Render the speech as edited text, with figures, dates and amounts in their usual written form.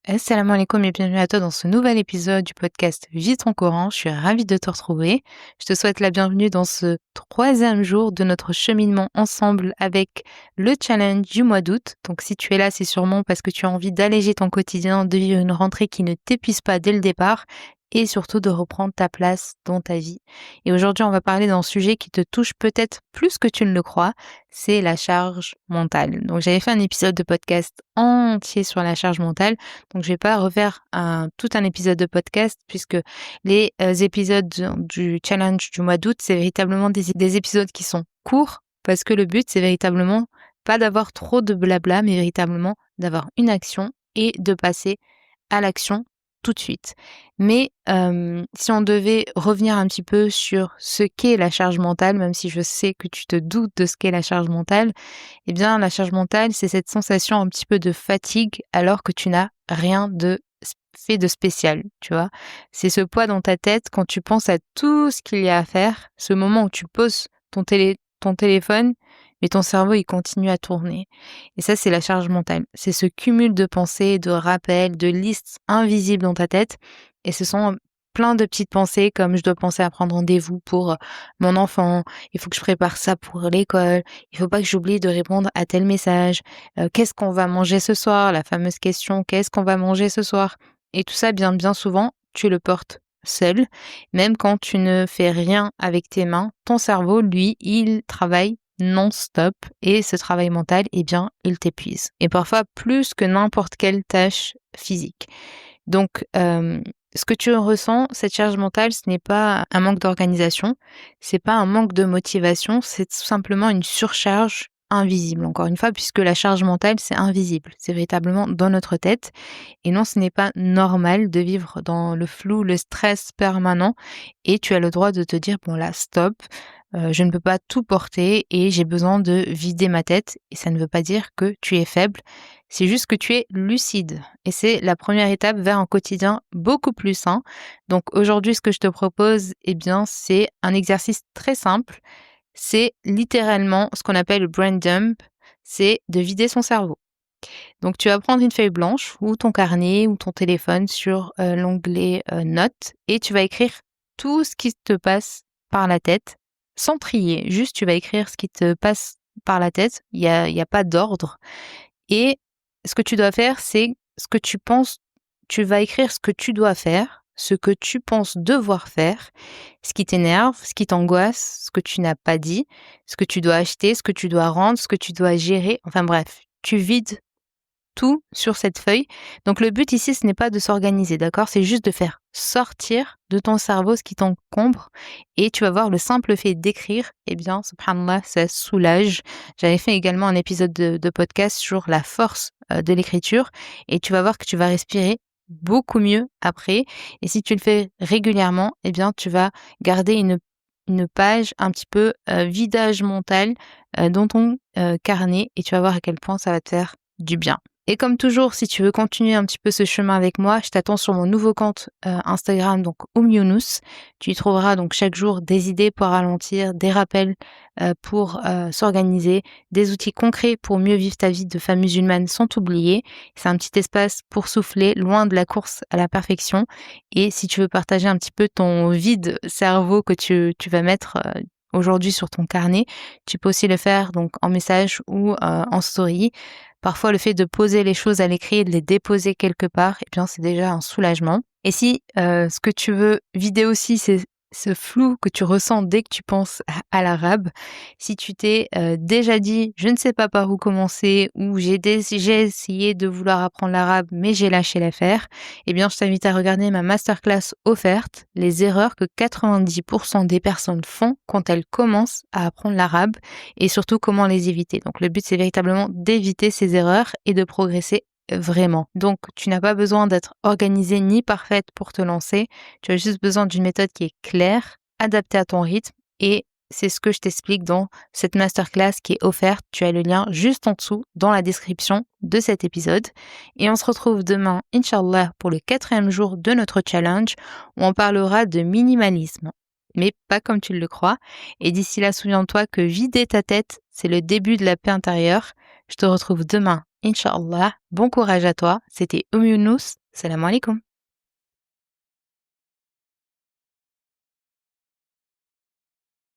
Assalamu alaikum et bienvenue à toi dans ce nouvel épisode du podcast Vis ton Coran. Je suis ravie de te retrouver. Je te souhaite la bienvenue dans ce troisième jour de notre cheminement ensemble avec le challenge du mois d'août. Donc si tu es là, c'est sûrement parce que tu as envie d'alléger ton quotidien, de vivre une rentrée qui ne t'épuise pas dès le départ et surtout de reprendre ta place dans ta vie. Et aujourd'hui, on va parler d'un sujet qui te touche peut-être plus que tu ne le crois, c'est la charge mentale. Donc j'avais fait un épisode de podcast entier sur la charge mentale. Donc, je vais pas refaire tout un épisode de podcast puisque les épisodes du challenge du mois d'août, c'est véritablement des épisodes qui sont courts parce que le but, c'est véritablement pas d'avoir trop de blabla, mais véritablement d'avoir une action et de passer à l'action tout de suite. Mais si on devait revenir un petit peu sur ce qu'est la charge mentale, même si je sais que tu te doutes de ce qu'est la charge mentale, eh bien, la charge mentale, c'est cette sensation un petit peu de fatigue alors que tu n'as rien de fait de spécial, tu vois. C'est ce poids dans ta tête quand tu penses à tout ce qu'il y a à faire, ce moment où tu poses ton téléphone, mais ton cerveau, il continue à tourner. Et ça, c'est la charge mentale. C'est ce cumul de pensées, de rappels, de listes invisibles dans ta tête. Et ce sont plein de petites pensées comme je dois penser à prendre rendez-vous pour mon enfant, il faut que je prépare ça pour l'école, il faut pas que j'oublie de répondre à tel message, qu'est-ce qu'on va manger ce soir, la fameuse question qu'est-ce qu'on va manger ce soir? Et tout ça, bien souvent, tu le portes seul, même quand tu ne fais rien avec tes mains, ton cerveau, lui, il travaille non-stop et ce travail mental, eh bien, il t'épuise. Et parfois plus que n'importe quelle tâche physique. Donc, ce que tu ressens, cette charge mentale, ce n'est pas un manque d'organisation, c'est pas un manque de motivation, c'est tout simplement une surcharge invisible, encore une fois, puisque la charge mentale, c'est invisible, c'est véritablement dans notre tête. Et non, ce n'est pas normal de vivre dans le flou, le stress permanent, et tu as le droit de te dire, bon là, stop, je ne peux pas tout porter et j'ai besoin de vider ma tête. Et ça ne veut pas dire que tu es faible, c'est juste que tu es lucide. Et c'est la première étape vers un quotidien beaucoup plus sain. Donc aujourd'hui, ce que je te propose, eh bien, c'est un exercice très simple. C'est littéralement ce qu'on appelle le brain dump, c'est de vider son cerveau. Donc tu vas prendre une feuille blanche ou ton carnet ou ton téléphone sur l'onglet notes et tu vas écrire tout ce qui te passe par la tête sans trier. Juste tu vas écrire ce qui te passe par la tête. Il y a pas d'ordre. Et ce que tu dois faire, c'est ce que tu penses. Tu vas écrire ce que tu dois faire, ce que tu penses devoir faire, ce qui t'énerve, ce qui t'angoisse, ce que tu n'as pas dit, ce que tu dois acheter, ce que tu dois rendre, ce que tu dois gérer. Enfin bref, tu vides tout sur cette feuille. Donc le but ici, ce n'est pas de s'organiser, d'accord? C'est juste de faire sortir de ton cerveau ce qui t'encombre et tu vas voir le simple fait d'écrire, eh bien, subhanallah, ça soulage. J'avais fait également un épisode de podcast sur la force de l'écriture et tu vas voir que tu vas respirer beaucoup mieux après. Et si tu le fais régulièrement, eh bien, tu vas garder une page un petit peu vidage mental dans ton carnet et tu vas voir à quel point ça va te faire du bien. Et comme toujours, si tu veux continuer un petit peu ce chemin avec moi, je t'attends sur mon nouveau compte Instagram, donc Younous. Tu y trouveras donc chaque jour des idées pour ralentir, des rappels pour s'organiser, des outils concrets pour mieux vivre ta vie de femme musulmane sans t'oublier. C'est un petit espace pour souffler, loin de la course à la perfection. Et si tu veux partager un petit peu ton vide cerveau que tu vas mettre aujourd'hui sur ton carnet, tu peux aussi le faire donc en message ou en story. Parfois, le fait de poser les choses à l'écrit et de les déposer quelque part, eh bien, c'est déjà un soulagement. Et si ce que tu veux vider aussi, c'est ce flou que tu ressens dès que tu penses à l'arabe, si tu t'es déjà dit « je ne sais pas par où commencer » ou « j'ai essayé de vouloir apprendre l'arabe mais j'ai lâché l'affaire », eh bien, je t'invite à regarder ma masterclass offerte, les erreurs que 90% des personnes font quand elles commencent à apprendre l'arabe et surtout comment les éviter. Donc le but, c'est véritablement d'éviter ces erreurs et de progresser vraiment. Donc tu n'as pas besoin d'être organisée ni parfaite pour te lancer, tu as juste besoin d'une méthode qui est claire, adaptée à ton rythme et c'est ce que je t'explique dans cette masterclass qui est offerte. Tu as le lien juste en dessous dans la description de cet épisode. Et on se retrouve demain, Inch'Allah, pour le 4e jour de notre challenge où on parlera de minimalisme. Mais pas comme tu le crois. Et d'ici là, souviens-toi que vider ta tête, c'est le début de la paix intérieure. Je te retrouve demain, inch'Allah. Bon courage à toi. C'était Younous. Salam alaikum.